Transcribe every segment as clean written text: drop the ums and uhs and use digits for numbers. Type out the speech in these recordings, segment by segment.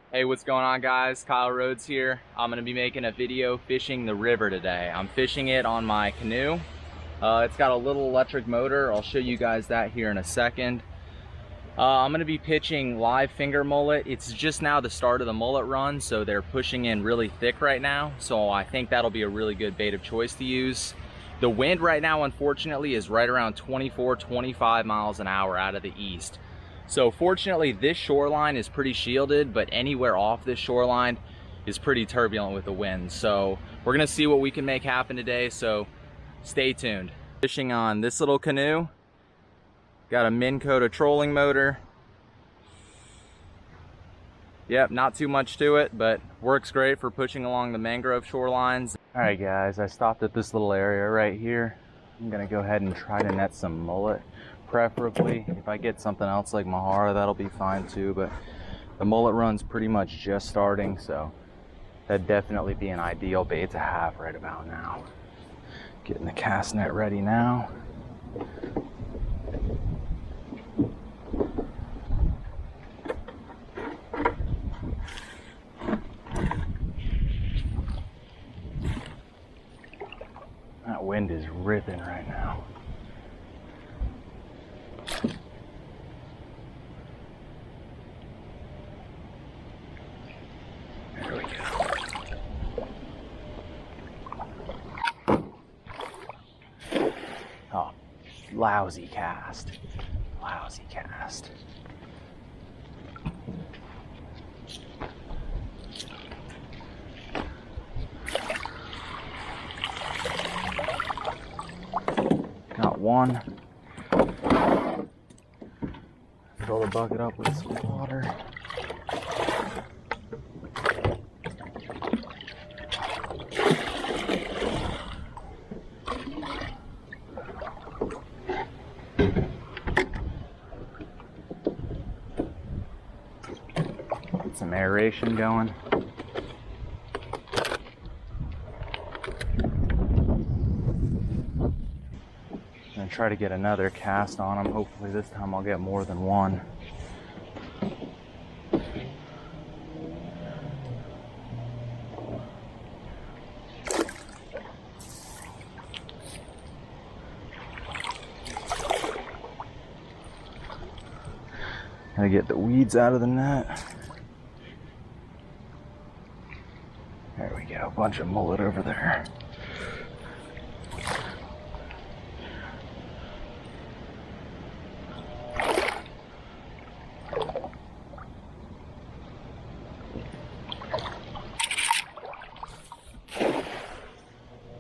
Hey, what's going on, guys? Kyle Rhodes here. I'm gonna be making a video fishing the river today. I'm fishing it on my canoe. It's got a little electric motor. I'll show you guys that here in a second. I'm gonna be pitching live finger mullet. It's just now the start of the mullet run, so they're pushing in really thick right now. So I think that'll be a really good bait of choice to use. The wind right now, unfortunately, is right around 24, 25 miles an hour out of the east. So fortunately, this shoreline is pretty shielded, but anywhere off this shoreline is pretty turbulent with the wind. So we're gonna see what we can make happen today, so stay tuned. Fishing on this little canoe. Got a Minn Kota trolling motor. Yep, not too much to it, but works great for pushing along the mangrove shorelines. All right, guys, I stopped at this little area right here. I'm gonna go ahead and try to net some mullet. Preferably, if I get something else like Mahara, that'll be fine too, but the mullet run's pretty much just starting, so that'd definitely be an ideal bait to have right about now. Getting the cast net ready now. That wind is ripping right now. There we go. Oh, lousy cast. Lousy cast. Got one. Fill the bucket up with some water. Get some aeration going. And try to get another cast on them. Hopefully this time I'll get more than one. Gotta get the weeds out of the net. There we go, a bunch of mullet over there.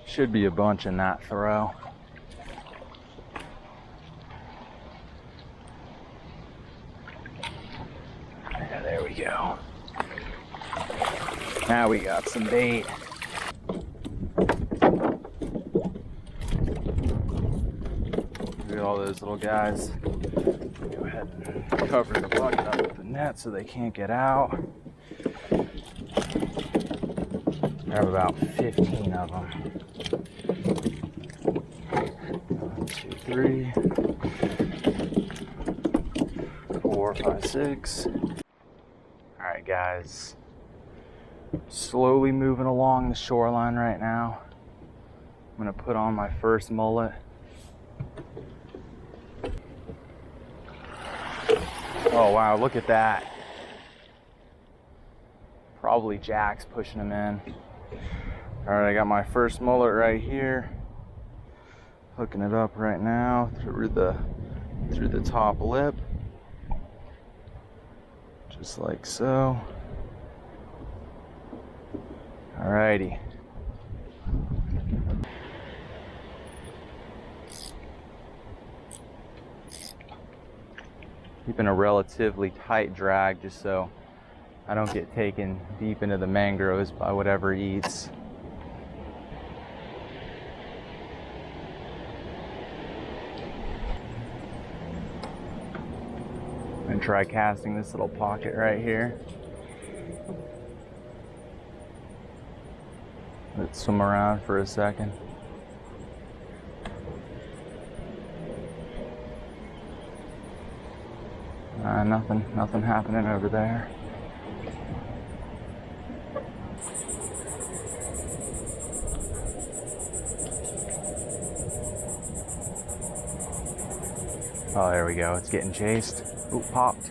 Should be a bunch in that throw. Yeah, there we go. Now we got some bait. Look at all those little guys. Go ahead and cover the bucket up with the net so they can't get out. I have about 15 of them. 1, 2, 3, 4, 5, 6. All right, guys. Slowly moving along the shoreline right now. I'm gonna put on my first mullet. Oh wow, look at that. Probably Jack's pushing him in. All right, I got my first mullet right here. Hooking it up right now through the top lip. Just like so. Alrighty. Keeping a relatively tight drag just so I don't get taken deep into the mangroves by whatever eats. And try casting this little pocket right here. Let's swim around for a second. Nothing happening over there. Oh, there we go. It's getting chased. Ooh, popped.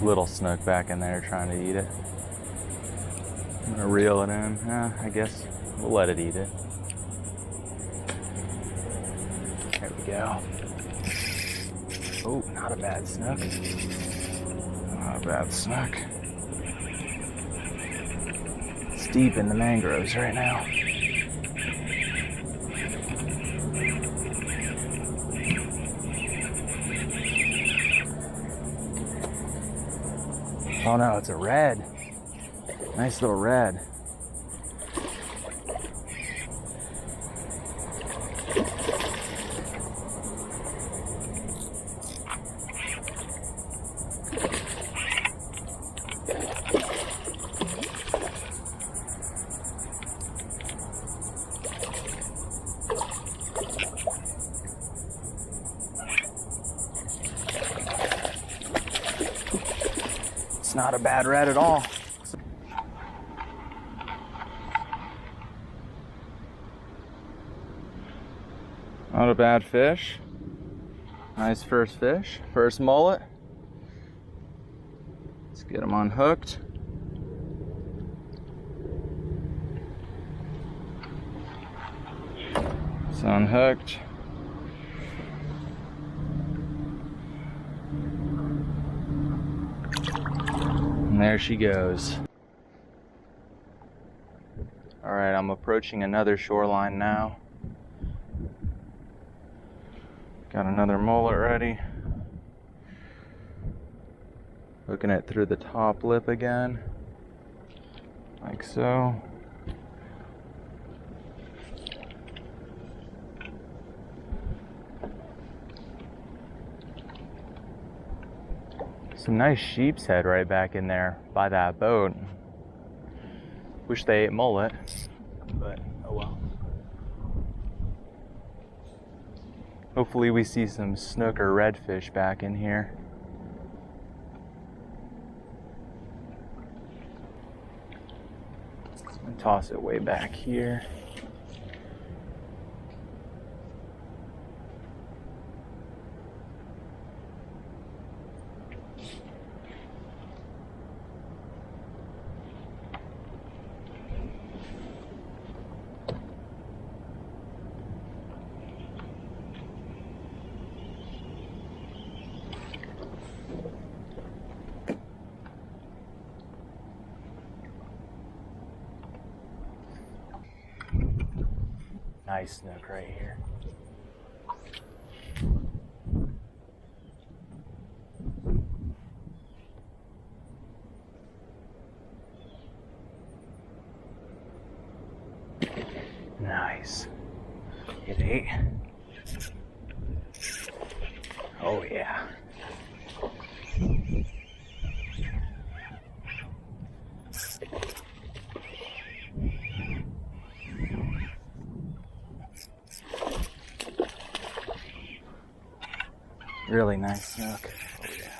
Little snook back in there trying to eat it. I'm gonna reel it in. I guess we'll let it eat it. There we go. Oh, not a bad snook. Not a bad snook. It's deep in the mangroves right now. Oh no, it's a red. Nice little red. It's not a bad red at all. Not a bad fish. Nice first fish, first mullet. Let's get him unhooked. It's unhooked. And there she goes. All right, I'm approaching another shoreline now. Got another mullet ready. Hooking it through the top lip again, like so. Some nice sheep's head right back in there by that boat. Wish they ate mullet, but oh well. Hopefully we see some snook or redfish back in here. I'm gonna toss it way back here. Nice snook right here. Nice. It ate. Oh yeah. Really nice snook. Oh yeah.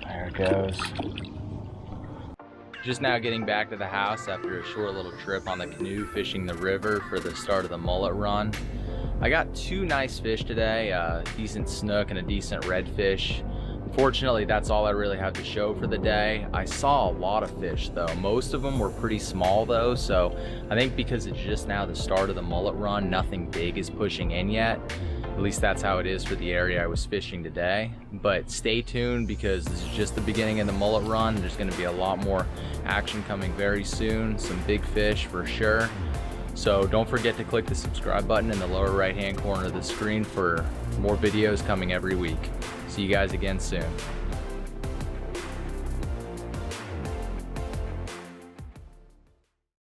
There it goes. Just now getting back to the house after a short little trip on the canoe fishing the river for the start of the mullet run. I got two nice fish today, a decent snook and a decent redfish. Unfortunately, that's all I really have to show for the day. I saw a lot of fish though. Most of them were pretty small though, so I think because it's just now the start of the mullet run, nothing big is pushing in yet. At least that's how it is for the area I was fishing today. But stay tuned because this is just the beginning of the mullet run. There's gonna be a lot more action coming very soon. Some big fish for sure. So don't forget to click the subscribe button in the lower right hand corner of the screen for more videos coming every week. See you guys again soon.